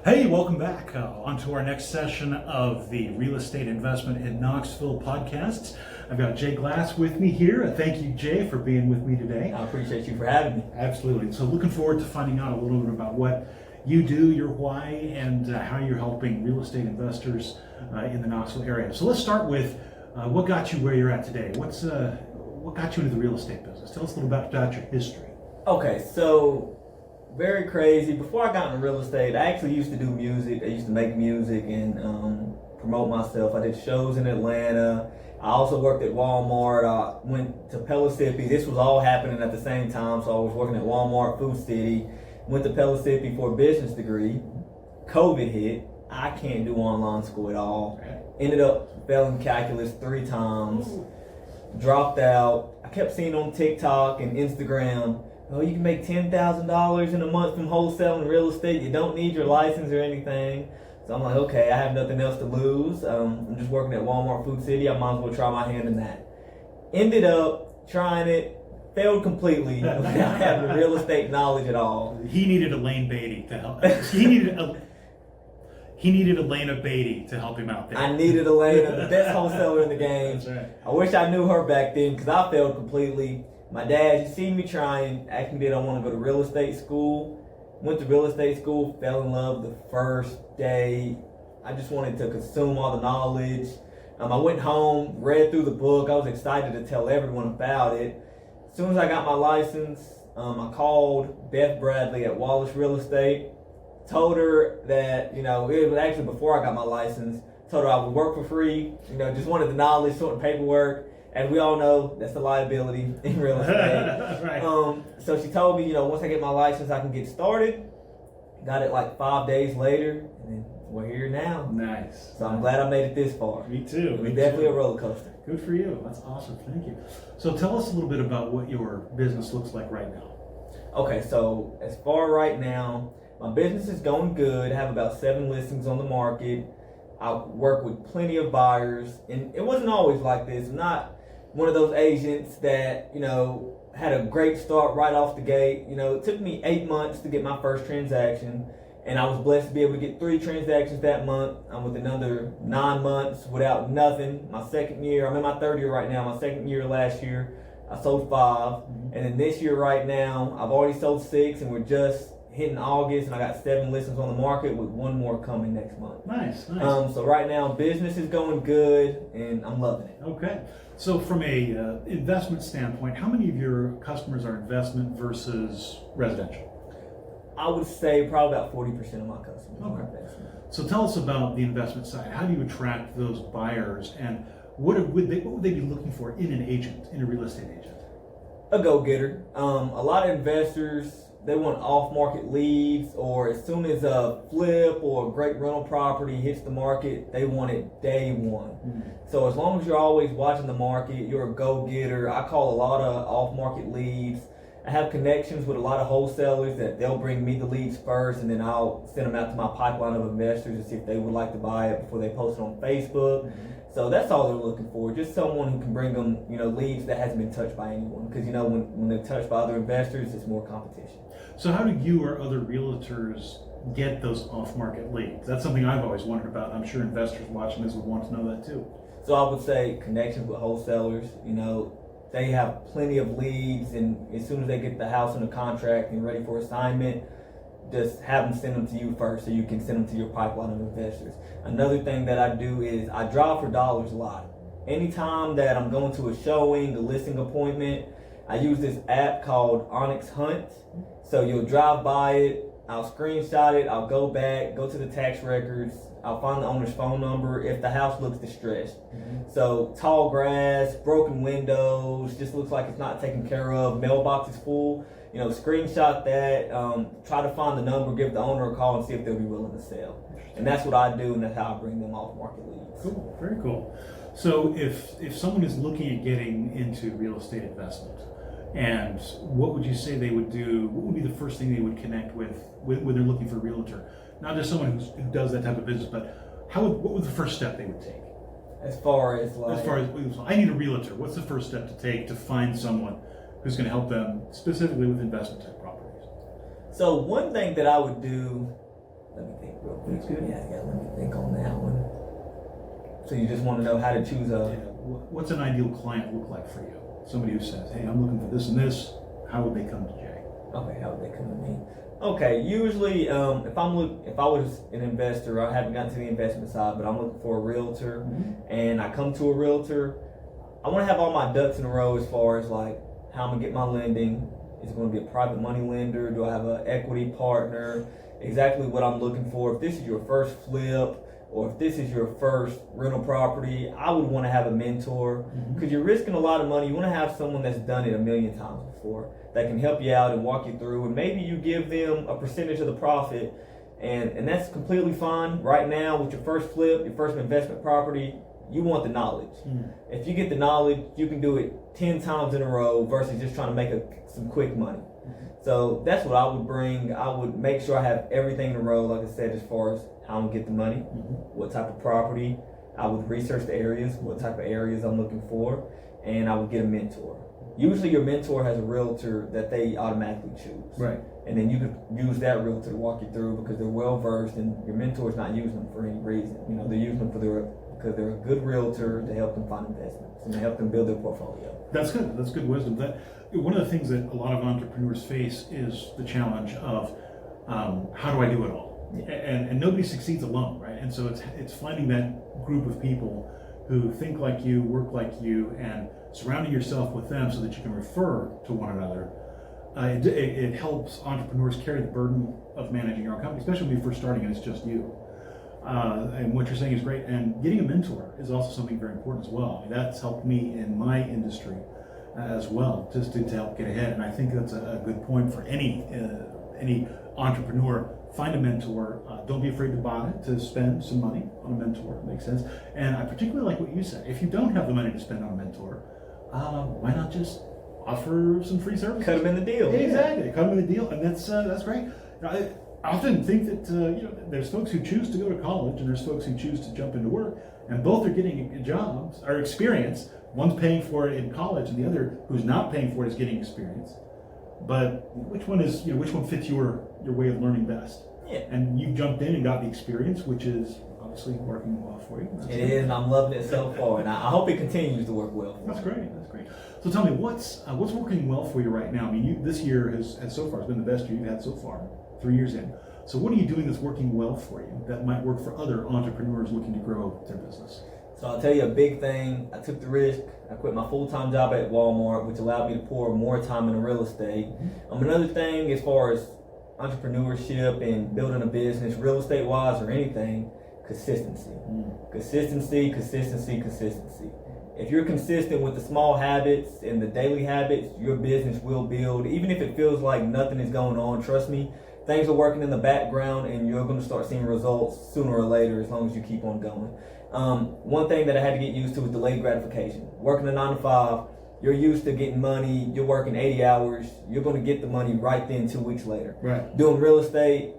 Hey, welcome back on to our next session of the Real Estate Investment in Knoxville podcasts. I've got Jay Glass with me here. Thank you, Jay, for being with me today. I appreciate you for having me. Absolutely. So looking forward to finding out a little bit about what you do, your why, and how you're helping real estate investors in the Knoxville area. So let's start with what got you where you're at today. What got you into the real estate business? Tell us a little bit about your history. Okay, so very crazy. Before I got into real estate, I actually used to do music. I used to make music and promote myself. I did shows in Atlanta. I also worked at Walmart. I went to Pellissippi. This was all happening at the same time. So I was working at Walmart, Food City. Went to Pellissippi for a business degree. COVID hit. I can't do online school at all. Ended up failing calculus 3 times. Dropped out. I kept seeing on TikTok and Instagram, oh, you can make $10,000 in a month from wholesaling real estate. You don't need your license or anything. So I'm like, okay, I have nothing else to lose. I'm just working at Walmart Food City. I might as well try my hand in that. Ended up trying it, failed completely without having the real estate knowledge at all. He needed Elaine Beatty to help. He needed Elena Beatty to help him out there. I needed Elena, the best wholesaler in the game. That's right. I wish I knew her back then because I failed completely. My dad, he seen me trying, asked me did I want to go to real estate school. Went to real estate school, fell in love the first day. I just wanted to consume all the knowledge. I went home, read through the book. I was excited to tell everyone about it. As soon as I got my license, I called Beth Bradley at Wallace Real Estate. Told her that, it was actually before I got my license. Told her I would work for free. Just wanted the knowledge, sort of paperwork. As we all know, that's a liability in real estate. Right. So she told me, once I get my license, I can get started. Got it like 5 days later, and then we're here now. Nice. So I'm glad I made it this far. Me too. It was definitely a roller coaster. Good for you. That's awesome. Thank you. So tell us a little bit about what your business looks like right now. Okay, so as far right now, my business is going good. I have about 7 listings on the market. I work with plenty of buyers, and it wasn't always like this. I'm not one of those agents that, had a great start right off the gate. It took me 8 months to get my first transaction, and I was blessed to be able to get 3 transactions that month. I'm with another 9 months without nothing. My second year, I'm in my 3rd year right now. My second year last year, I sold 5. And then this year right now, I've already sold 6, and we're just hitting August, and I got 7 listings on the market with 1 more coming next month. Nice. So right now, business is going good, and I'm loving it. Okay. So from a investment standpoint, how many of your customers are investment versus residential? I would say probably about 40% of my customers are Okay. investment. So tell us about the investment side. How do you attract those buyers, and what would they be looking for in an agent, in a real estate agent? A go-getter. A lot of investors, they want off-market leads, or as soon as a flip or a great rental property hits the market, they want it day one. So as long as you're always watching the market, you're a go-getter. I call a lot of off-market leads. I have connections with a lot of wholesalers that they'll bring me the leads first, and then I'll send them out to my pipeline of investors to see if they would like to buy it before they post it on Facebook. So that's all they're looking for, just someone who can bring them, leads that hasn't been touched by anyone. Because, when they're touched by other investors, it's more competition. So how do you or other realtors get those off-market leads? That's something I've always wondered about. I'm sure investors watching this would want to know that too. So I would say connections with wholesalers. They have plenty of leads, and as soon as they get the house under contract and ready for assignment, just have them send them to you first so you can send them to your pipeline of investors. Another thing that I do is I drive for dollars a lot. Anytime that I'm going to a showing, a listing appointment, I use this app called Onyx Hunt. So you'll drive by it, I'll screenshot it, I'll go back, go to the tax records, I'll find the owner's phone number if the house looks distressed. So tall grass, broken windows, just looks like it's not taken care of, mailbox is full. Screenshot that, try to find the number, give the owner a call and see if they'll be willing to sell. And that's what I do, and that's how I bring them off market leads. Cool, very cool. So if someone is looking at getting into real estate investment, and what would you say they would do? What would be the first thing they would connect with when they're looking for a realtor? Not just someone who does that type of business, but what would the first step they would take? As far as I need a realtor. What's the first step to take to find someone who's going to help them specifically with investment type properties? So one thing that I would do Let me think real quick. That's good. Yeah, let me think on that one. So you just want to know how to choose a... What's an ideal client look like for you? Somebody who says, hey, I'm looking for this and this, how would they come to Jay? Okay, how would they come to me? Okay, usually if I was an investor, I haven't gotten to the investment side, but I'm looking for a realtor, and I come to a realtor, I want to have all my ducks in a row as far as like how I'm gonna get my lending. Is it going to be a private money lender? Do I have an equity partner? Exactly what I'm looking for. If this is your first flip, or if this is your first rental property, I would want to have a mentor, because you're risking a lot of money. You want to have someone that's done it a million times before that can help you out and walk you through, and maybe you give them a percentage of the profit, and that's completely fine. Right now, with your first flip, your first investment property, you want the knowledge. If you get the knowledge, you can do it 10 times in a row versus just trying to make some quick money. So that's what I would bring. I would make sure I have everything in a row, like I said, as far as how I'm gonna get the money, what type of property. I would research the areas, what type of areas I'm looking for, and I would get a mentor. Usually your mentor has a realtor that they automatically choose. Right. And then you could use that realtor to walk you through, because they're well versed, and your mentor's not using them for any reason. You know, they're using them because they're a good realtor to help them find investments and to help them build their portfolio. That's good. That's good wisdom. One of the things that a lot of entrepreneurs face is the challenge of how do I do it all? And nobody succeeds alone, right? And so it's finding that group of people who think like you, work like you, and surrounding yourself with them so that you can refer to one another. It helps entrepreneurs carry the burden of managing your own company, especially when you're first starting and it's just you. And what you're saying is great. And getting a mentor is also something very important as well. That's helped me in my industry as well, just to help get ahead. And I think that's a good point for any entrepreneur. Find a mentor. Don't be afraid to spend some money on a mentor. It makes sense. And I particularly like what you said. If you don't have the money to spend on a mentor, why not just offer some free services? Cut them in the deal. Yeah, exactly. Cut them in the deal, and that's great. I often think that there's folks who choose to go to college, and there's folks who choose to jump into work, and both are getting jobs or experience. One's paying for it in college, and the other, who's not paying for it, is getting experience. But which one fits your way of learning best? Yeah. And you jumped in and got the experience, which is obviously working well for you. It is, and I'm loving it so far, and I hope it continues to work well for me. That's great. That's great. So tell me, what's working well for you right now? I mean, this year has so far been the best year you've had so far, 3 years in. So what are you doing that's working well for you that might work for other entrepreneurs looking to grow their business? So I'll tell you a big thing. I took the risk. I quit my full-time job at Walmart, which allowed me to pour more time into real estate. Another thing, as far as entrepreneurship and building a business, real estate wise or anything, consistency. Consistency. If you're consistent with the small habits and the daily habits, your business will build. Even if it feels like nothing is going on, trust me, things are working in the background, and you're going to start seeing results sooner or later as long as you keep on going. One thing that I had to get used to was delayed gratification. Working a 9 to 5, you're used to getting money, you're working 80 hours, you're going to get the money right then 2 weeks later. Right. Doing real estate,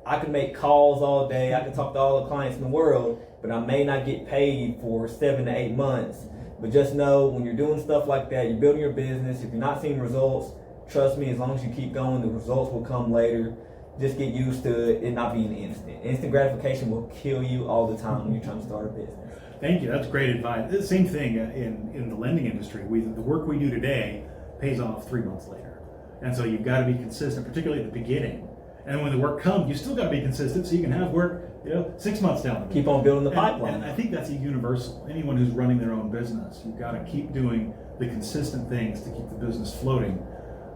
I can make calls all day, I can talk to all the clients in the world, but I may not get paid for 7 to 8 months. But just know, when you're doing stuff like that, you're building your business, if you're not seeing results, trust me, as long as you keep going, the results will come later. Just get used to it not being instant. Instant gratification will kill you all the time when you're trying to start a business. Thank you. That's great advice. The same thing in the lending industry. The work we do today pays off 3 months later. And so you've got to be consistent, particularly at the beginning. And when the work comes, you still got to be consistent so you can have work 6 months down the road. Keep on building the pipeline. And I think that's a universal. Anyone who's running their own business, you've got to keep doing the consistent things to keep the business floating,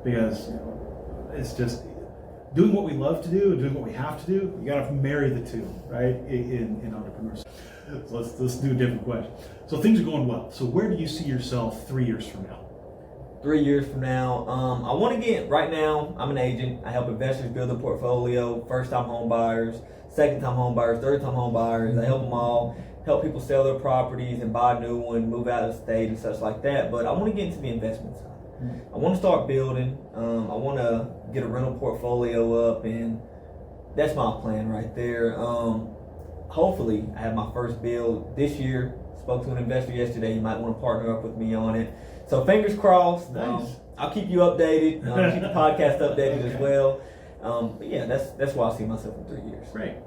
because it's just doing what we love to do and doing what we have to do. You got to marry the two, right? In entrepreneurship. So let's do a different question. So things are going well. So where do you see yourself 3 years from now? 3 years from now, I want to get, right now, I'm an agent. I help investors build a portfolio, first-time home buyers, second-time home buyers, third-time home buyers. I help them all, help people sell their properties and buy a new one, move out of the state and such like that. But I want to get into the investment side. I want to start building. I want to get a rental portfolio up, and that's my plan right there. Hopefully, I have my first build this year. Spoke to an investor yesterday. You might want to partner up with me on it. So fingers crossed. Nice. I'll keep you updated. Keep the podcast updated as well. But yeah, that's why I see myself in 3 years. Right.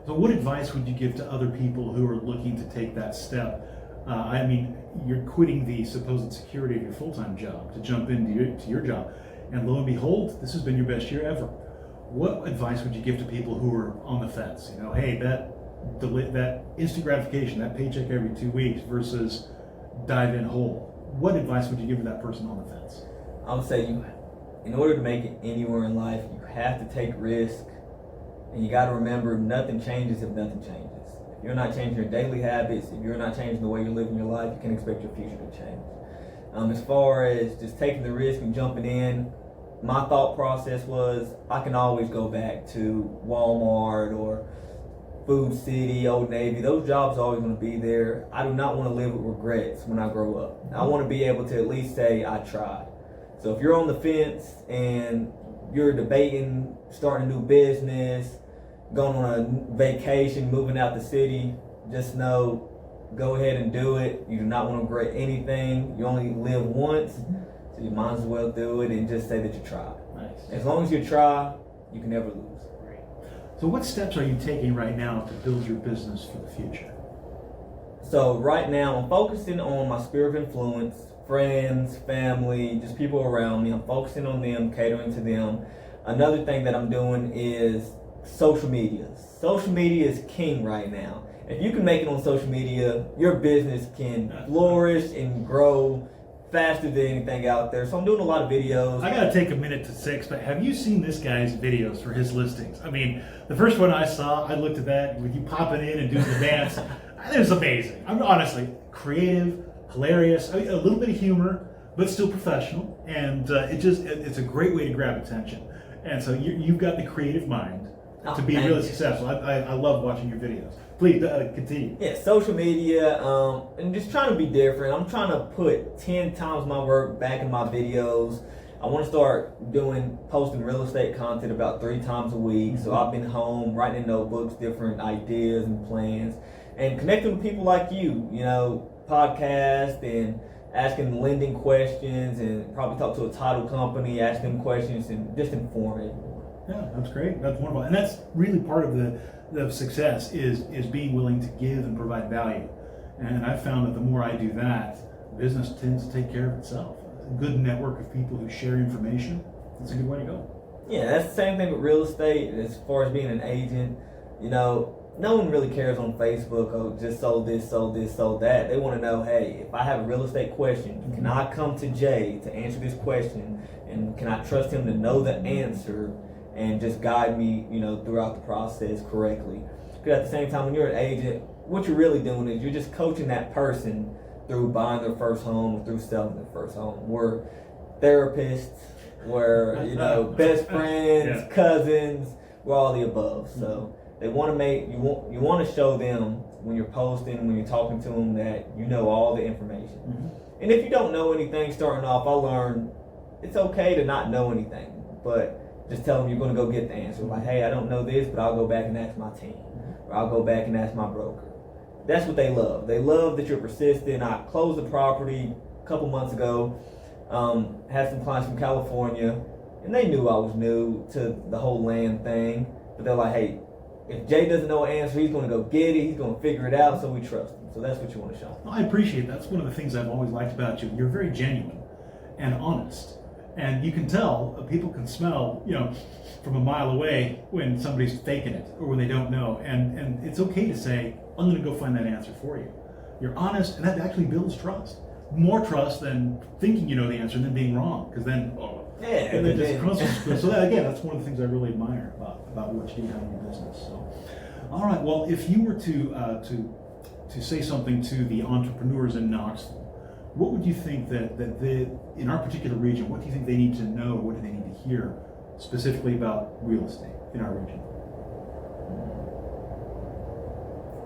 So what advice would you give to other people who are looking to take that step? I mean, you're quitting the supposed security of your full-time job to jump into your job, and lo and behold, this has been your best year ever. What advice would you give to people who are on the fence? You know, hey, that instant gratification, that paycheck every 2 weeks versus dive in whole. What advice would you give to that person on the fence? I would say in order to make it anywhere in life, you have to take risk, and you got to remember nothing changes if nothing changes. If you're not changing your daily habits, if you're not changing the way you're living your life, you can expect your future to change. As far as just taking the risk and jumping in, my thought process was I can always go back to Walmart or Food City, Old Navy. Those jobs are always going to be there. I do not want to live with regrets when I grow up. I want to be able to at least say I tried. So if you're on the fence and you're debating starting a new business, going on a vacation, moving out the city, just know, go ahead and do it. You do not want to regret anything. You only live once, so you might as well do it and just say that you tried. Nice. As long as you try, you can never lose. Great. So what steps are you taking right now to build your business for the future? So right now I'm focusing on my sphere of influence, friends, family, just people around me. I'm focusing on them, catering to them. Another thing that I'm doing is social media. Social media is king right now. If you can make it on social media, your business can flourish and grow faster than anything out there. So I'm doing a lot of videos. I gotta take a minute to say, but have you seen this guy's videos for his listings? I mean, the first one I saw, I looked at that with you popping in and doing the dance. It was amazing. I'm honestly creative, hilarious, a little bit of humor, but still professional. And it's a great way to grab attention. And so you've got the creative mind to be really successful. I love watching your videos. Please continue. Yeah, social media, and just trying to be different. I'm trying to put 10 times my work back in my videos. I want to start posting real estate content about 3 times a week. So I've been home writing in notebooks, different ideas and plans, and connecting with people like you, podcast and asking lending questions, and probably talk to a title company, ask them questions, and just inform everyone. Yeah, that's great. That's wonderful. And that's really part of the success is being willing to give and provide value. And I've found that the more I do that, business tends to take care of itself. A good network of people who share information, that's a good way to go. Yeah, that's the same thing with real estate as far as being an agent. No one really cares on Facebook, oh, just sold this, sold this, sold that. They want to know, hey, if I have a real estate question, can I come to Jay to answer this question? And can I trust him to know the answer and just guide me, throughout the process correctly? Because at the same time, when you're an agent, what you're really doing is you're just coaching that person through buying their first home or through selling their first home. We're therapists, we're, best friends, cousins, we're all the above. So they want to you want to show them when you're posting, when you're talking to them, that you know all the information. Mm-hmm. And if you don't know anything starting off, I learned it's okay to not know anything, but just tell them you're going to go get the answer. Like, hey, I don't know this, but I'll go back and ask my team, or I'll go back and ask my broker. That's what they love. They love that you're persistent. I closed the property a couple months ago. Had some clients from California, and they knew I was new to the whole land thing, but they're like, hey, if Jay doesn't know an answer, he's going to go get it. He's going to figure it out, so we trust him. So that's what you want to show. Well, I appreciate that. That's one of the things I've always liked about you. You're very genuine and honest. And you can tell, people can smell, from a mile away when somebody's faking it or when they don't know. And it's okay to say, I'm going to go find that answer for you. You're honest, and that actually builds trust. More trust than thinking you know the answer and then being wrong. Because then, and then just consequences. So that's one of the things I really admire about what you do in your business. So, all right. Well, if you were to say something to the entrepreneurs in Knoxville, what would you think that in our particular region, what do you think they need to know? What do they need to hear specifically about real estate in our region?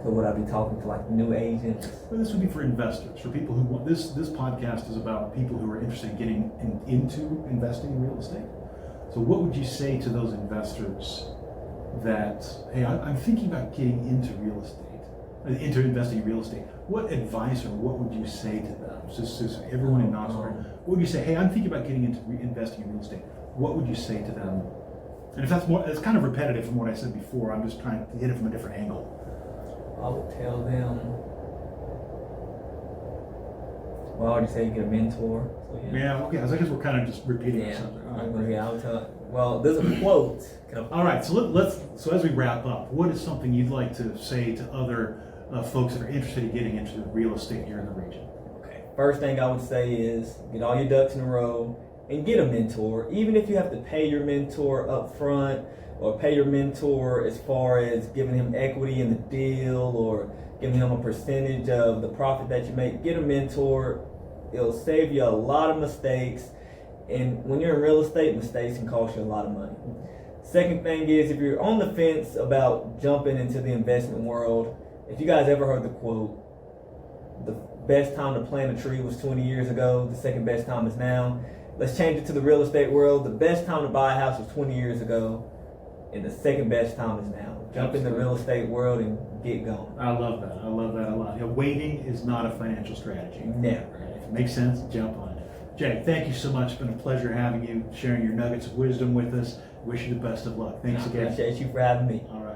So would I be talking to like new agents? Well, this would be for investors, for people who want this podcast is about people who are interested in getting into investing in real estate. So what would you say to those investors that, hey, I'm thinking about getting into real estate, into investing in real estate? What advice or what would you say to them? Just everyone in Knoxville, what would you say? Hey, I'm thinking about getting into investing in real estate. What would you say to them And if that's more, it's kind of repetitive from what I said before. I'm just trying to hit it from a different angle. I would tell them. Well, I already said you get a mentor. So Yeah, okay. I guess we're kind of just repeating Yeah. ourselves. All right. Yeah, I would tell. Well, there's a quote. All right, so so as we wrap up, what is something you'd like to say to other folks that are interested in getting into real estate here in the region? Okay. First thing I would say is get all your ducks in a row and get a mentor. Even if you have to pay your mentor up front or pay your mentor as far as giving him equity in the deal or giving him a percentage of the profit that you make, get a mentor. It'll save you a lot of mistakes. And when you're in real estate, mistakes can cost you a lot of money. Second thing is, if you're on the fence about jumping into the investment world, if you guys ever heard the quote, the best time to plant a tree was 20 years ago, the second best time is now. Let's change it to the real estate world. The best time to buy a house was 20 years ago, and the second best time is now. Jump in the real estate world and get going. I love that. I love that a lot. Waiting is not a financial strategy. Never. If it makes sense, jump on it. Jay, thank you so much. It's been a pleasure having you, sharing your nuggets of wisdom with us. Wish you the best of luck. Thanks again. Appreciate you for having me. All right.